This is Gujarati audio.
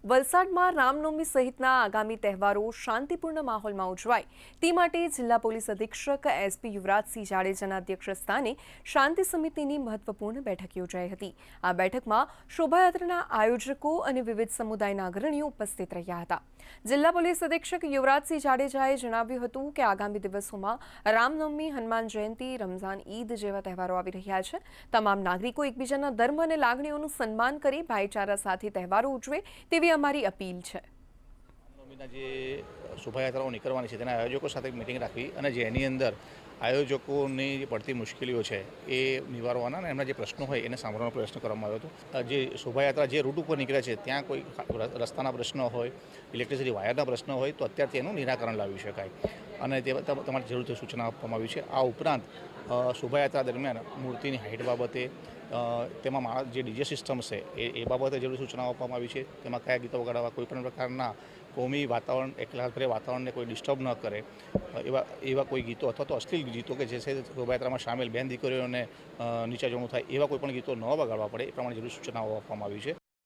વલસાડમાં રામનવમી સહિતના આગામી તહેવારો શાંતિપૂર્ણ માહોલમાં ઉજવાય તે માટે જિલ્લા પોલીસ અધિક્ષક એસપી યુવરાજસિંહ જાડેજાના અધ્યક્ષસ્થાને શાંતિ સમિતિની મહત્વપૂર્ણ બેઠક યોજાઈ હતી। આ બેઠકમાં શોભાયાત્રાના આયોજકો અને વિવિધ સમુદાયના અગ્રણીઓ ઉપસ્થિત રહ્યા હતા। જિલ્લા પોલીસ અધિક્ષક યુવરાજસિંહ જાડેજાએ જણાવ્યું હતું કે આગામી દિવસોમાં રામનવમી, હનુમાન જયંતિ, રમઝાન, ઈદ જેવા તહેવારો આવી રહ્યા છે। તમામ નાગરિકો એકબીજાના ધર્મ અને લાગણીઓનું સન્માન કરી ભાઈચારા સાથે તહેવારો ઉજવે તેવી અમારી અપીલ છે। રામનવમીના જે શોભાયાત્રાઓ નીકળવાની છે તેના આયોજકો સાથે મિટિંગ રાખવી અને જેની અંદર આયોજકોની જે પડતી મુશ્કેલીઓ છે એ નિવારવાના અને એમના જે પ્રશ્નો હોય એને સાંભળવાનો પ્રયત્ન કરવામાં આવ્યો હતો। જે શોભાયાત્રા જે રૂટ ઉપર નીકળે છે ત્યાં કોઈ રસ્તાના પ્રશ્નો હોય, ઇલેક્ટ્રિસિટી વાયરના પ્રશ્નો હોય તો અત્યારથી એનું નિરાકરણ લાવી શકાય અને તે તમારે જરૂરથી સૂચના આપવામાં આવી છે। આ ઉપરાંત શોભાયાત્રા દરમિયાન મૂર્તિની હાઇટ બાબતે તેમાં જે ડીજે સિસ્ટમ છે એ બાબતે જરૂર સૂચનાઓ આપવામાં આવી છે। તેમાં કયા ગીતો વગાડવા, કોઈપણ પ્રકારના કોમી વાતાવરણ, એકલાભરે વાતાવરણને કોઈ ડિસ્ટર્બ ન કરે એવા કોઈ ગીતો અથવા તો અશ્લીલ ગીતો કે જે છે શોભાયાત્રામાં સામેલ બેન દીકરીઓને નીચા જણું થાય એવા કોઈ પણ ગીતો ન વગાડવા પડે એ પ્રમાણે જરૂર સૂચનાઓ આપવામાં આવી છે।